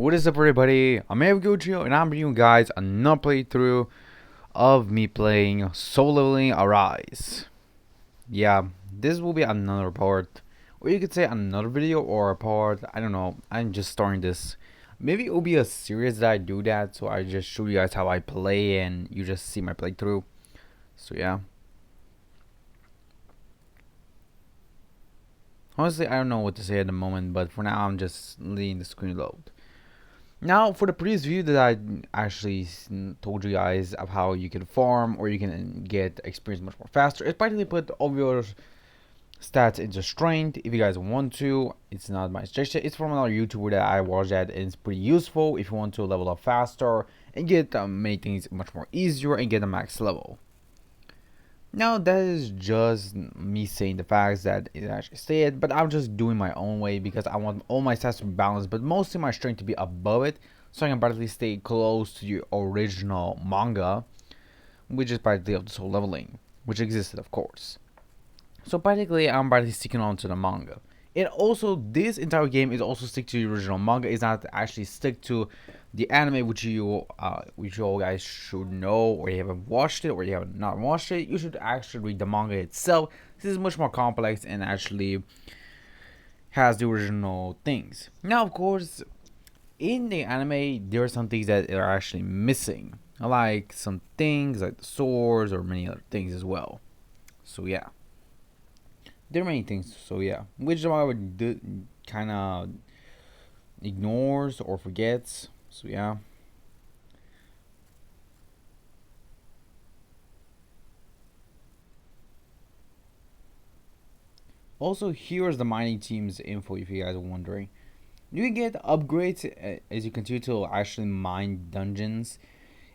What is up, everybody? I'm Gogito, and I'm bringing you guys another playthrough of me playing Soul Leveling Arise. Yeah, this will be another part, or you could say another video or a part. I don't know. I'm just starting this. Maybe it will be a series that I do that, so I just show you guys how I play, and you just see my playthrough. So yeah. Honestly, I don't know what to say at the moment, but for now, I'm just letting the screen load. Now, for the previous video that I actually told you guys of how you can farm or you can get experience much more faster, it's practically put all your stats into strength if you guys want to. It's not my suggestion. It's from another YouTuber that I watched that, and it's pretty useful if you want to level up faster and get many things much more easier and get a max level. Now that is just me saying the facts that it actually said, but I'm just doing my own way because I want all my stats to be balanced, but mostly my strength to be above it, so I can practically stay close to the original manga, which is practically of the soul leveling, which existed of course. So practically I'm practically sticking on to the manga. And also this entire game is also stick to the original manga, is not actually stick to the anime, which you all guys should know, or you haven't watched it or you have not watched it. You should actually read the manga itself. This is much more complex and actually has the original things. Now of course in the anime there are some things that are actually missing, like some things like the swords or many other things as well. So yeah, there are many things. So yeah, which I would kind of ignores or forgets. So yeah. Also, here's the mining team's info if you guys are wondering. You can get upgrades as you continue to actually mine dungeons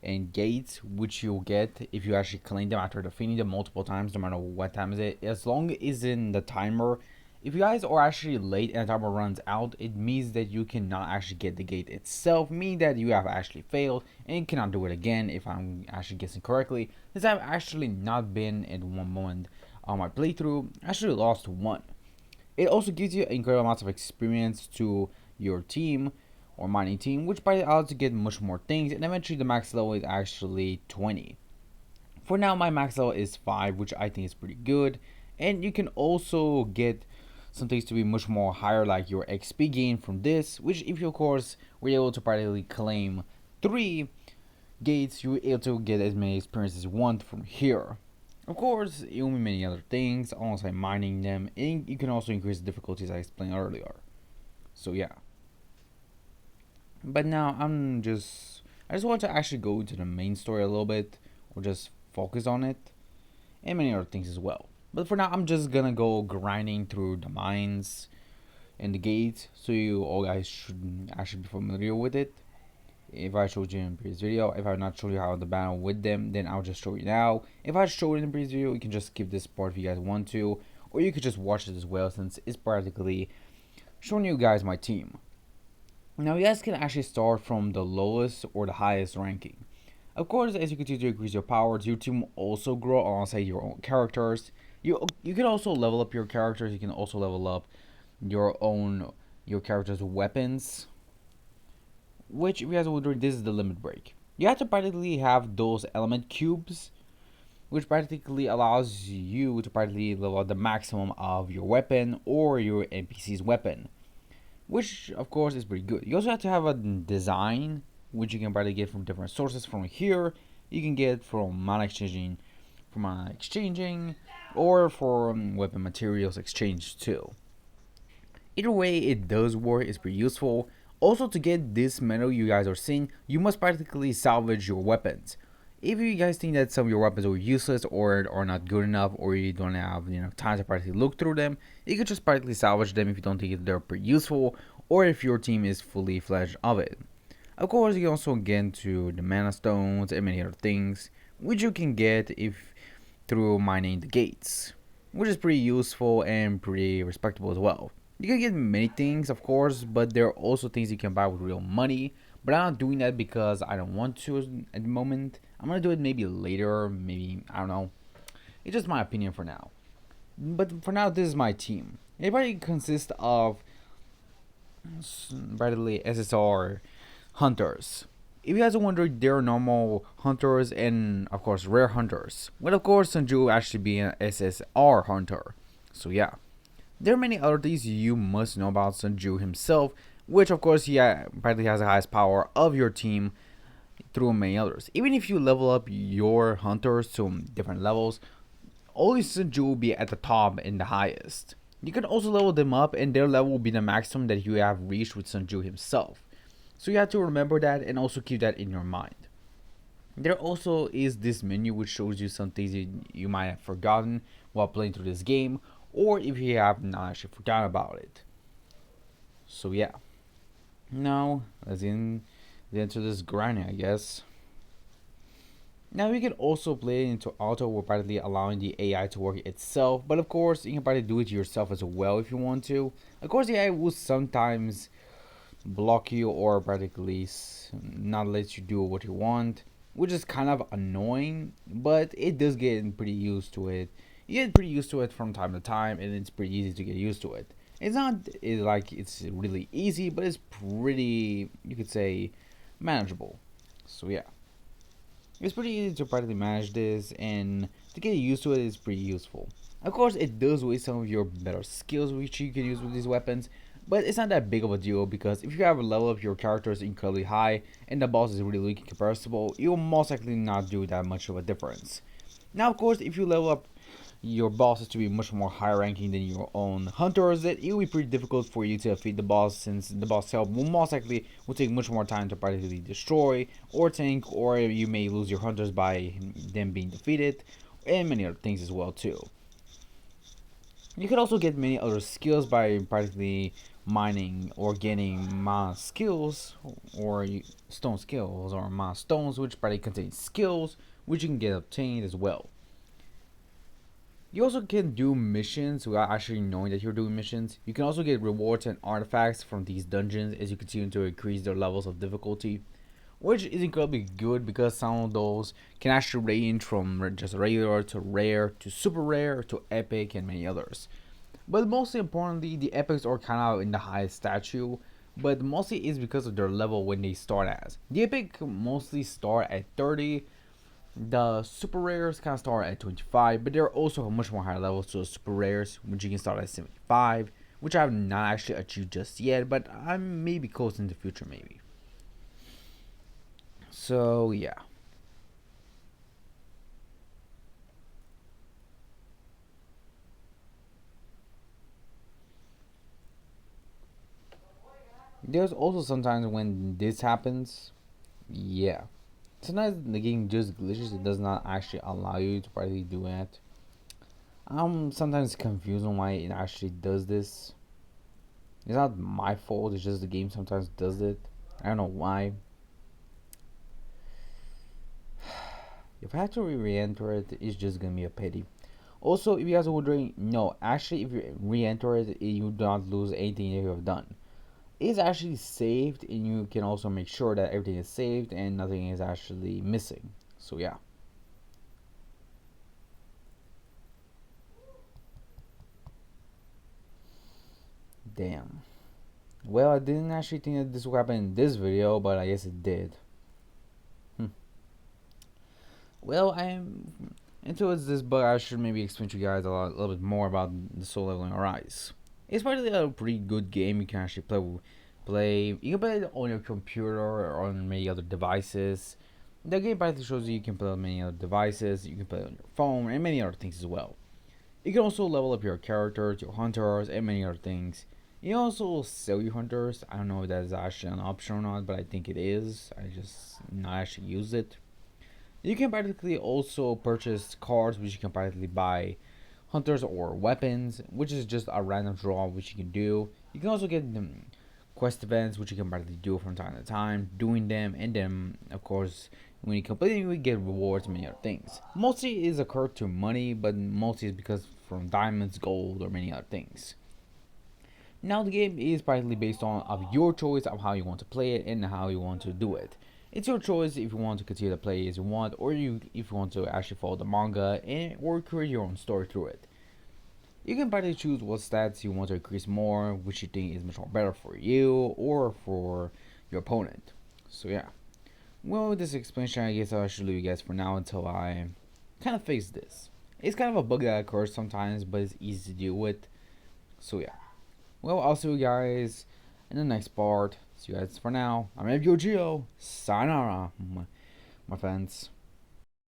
and gates, which you'll get if you actually claim them after defeating them multiple times, no matter what time is it. As long as it's in the timer. If you guys are actually late and the timer runs out, it means that you cannot actually get the gate itself, meaning that you have actually failed and you cannot do it again if I'm actually guessing correctly. Since I've actually not been at one moment on my playthrough, I actually lost one. It also gives you incredible amounts of experience to your team or mining team, which by allows to get much more things, and eventually the max level is actually 20. For now, my max level is 5, which I think is pretty good, and you can also get some things to be much more higher, like your XP gain from this, which if you of course were able to practically claim 3 gates, you were able to get as many experiences as you want from here. Of course, you will be many other things, almost like mining them, and you can also increase the difficulties I explained earlier. So yeah. But now I just want to actually go into the main story a little bit, or just focus on it, and many other things as well. But for now, I'm just gonna go grinding through the mines and the gates, so you all guys should actually be familiar with it. If I showed you in the previous video, if I not showed you how to battle with them, then I'll just show you now. If I showed it in the previous video, you can just skip this part if you guys want to, or you could just watch it as well, since it's practically showing you guys my team. Now you guys can actually start from the lowest or the highest ranking. Of course, as you continue to increase your powers, your team will also grow alongside your own characters. You can also level up your characters. You can also level up your character's weapons. Which, if you guys are wondering, this is the limit break. You have to practically have those element cubes, which practically allows you to practically level up the maximum of your weapon or your NPC's weapon, which of course is pretty good. You also have to have a design, which you can probably get from different sources. From here, you can get from mana exchanging, or for weapon materials exchange too. Either way, it does work. It's pretty useful. Also, to get this medal you guys are seeing, you must practically salvage your weapons. If you guys think that some of your weapons are useless or are not good enough, or you don't have time to practically look through them, you can just practically salvage them if you don't think they're pretty useful, or if your team is fully fledged of it. Of course, you can also get into the mana stones and many other things, which you can get if through mining the gates, which is pretty useful and pretty respectable as well. You can get many things, of course, but there are also things you can buy with real money. But I'm not doing that because I don't want to at the moment. I'm gonna do it maybe later, maybe, I don't know. It's just my opinion for now. But for now, this is my team. Everybody consists of practically SSR Hunters. If you guys are wondering, there are normal hunters and of course rare hunters. Well, of course, Sanju actually being an SSR hunter. So yeah, there are many other things you must know about Sanju himself, which of course he practically has the highest power of your team through many others. Even if you level up your hunters to different levels, only Sanju will be at the top and the highest. You can also level them up and their level will be the maximum that you have reached with Sanju himself. So you have to remember that and also keep that in your mind. There also is this menu which shows you some things you might have forgotten while playing through this game, or if you have not actually forgotten about it. So yeah. Now let's get into this grinding, I guess. Now you can also play it into auto, where practically allowing the AI to work itself, but of course you can probably do it yourself as well if you want to. Of course the AI will sometimes block you or practically not let you do what you want, which is kind of annoying, but it does get pretty used to it. You get pretty used to it from time to time, and it's pretty easy to get used to it. It's not like it's really easy, but it's pretty, you could say, manageable. So yeah, it's pretty easy to practically manage this, and to get used to it is pretty useful. Of course, it does waste some of your better skills which you can use with these weapons, but it's not that big of a deal because if you have a level of your characters incredibly high and the boss is really weak and comparable, you'll most likely not do that much of a difference. Now, of course, if you level up your bosses to be much more high ranking than your own hunters, it will be pretty difficult for you to defeat the boss, since the boss help will most likely will take much more time to practically destroy or tank, or you may lose your hunters by them being defeated, and many other things as well too. You can also get many other skills by practically mining or getting mana skills, or stone skills, or mana stones, which practically contain skills which you can get obtained as well. You also can do missions without actually knowing that you're doing missions. You can also get rewards and artifacts from these dungeons as you continue to increase their levels of difficulty, which is incredibly good because some of those can actually range from just regular to rare to super rare to epic and many others. But mostly importantly, the epics are kind of in the highest statue, but mostly is because of their level when they start as. The epic mostly start at 30. The super rares kind of start at 25, but there are also much more higher levels to the super rares, which you can start at 75, which I have not actually achieved just yet, but I may be close in the future, maybe. So, yeah. There's also sometimes when this happens, yeah. Sometimes the game just glitches, it does not actually allow you to probably do that. I'm sometimes confused on why it actually does this. It's not my fault, it's just the game sometimes does it. I don't know why. If I have to re-enter it, it's just gonna be a pity. Also, if you guys are wondering, no, actually, if you re-enter it, you do not lose anything you have done. It's actually saved, and you can also make sure that everything is saved and nothing is actually missing. So yeah. Damn. Well, I didn't actually think that this would happen in this video, but I guess it did. Hmm. Well, I'm into this, but I should maybe explain to you guys a little bit more about the Soul Leveling Arise. It's probably a pretty good game. You can actually play. You can play it on your computer or on many other devices. The game practically shows you can play on many other devices. You can play on your phone and many other things as well. You can also level up your characters, your hunters, and many other things. You also sell your hunters. I don't know if that is actually an option or not, but I think it is. I just not actually use it. You can practically also purchase cards, which you can practically buy hunters or weapons, which is just a random draw which you can do. You can also get quest events, which you can practically do from time to time, doing them, and then of course when you complete them, you get rewards and many other things. Mostly is occurred to money, but mostly is because from diamonds, gold, or many other things. Now the game is practically based on of your choice of how you want to play it and how you want to do it. It's your choice if you want to continue to play as you want, or if you want to actually follow the manga and or create your own story through it. You can practically choose what stats you want to increase more, which you think is much more better for you or for your opponent. So yeah. Well, with this explanation, I guess I should leave you guys for now until I kind of fix this. It's kind of a bug that occurs sometimes, but it's easy to deal with. So yeah. Well, I'll see you guys in the next part. See you guys for now. I'm Gogito. Sayonara, my friends.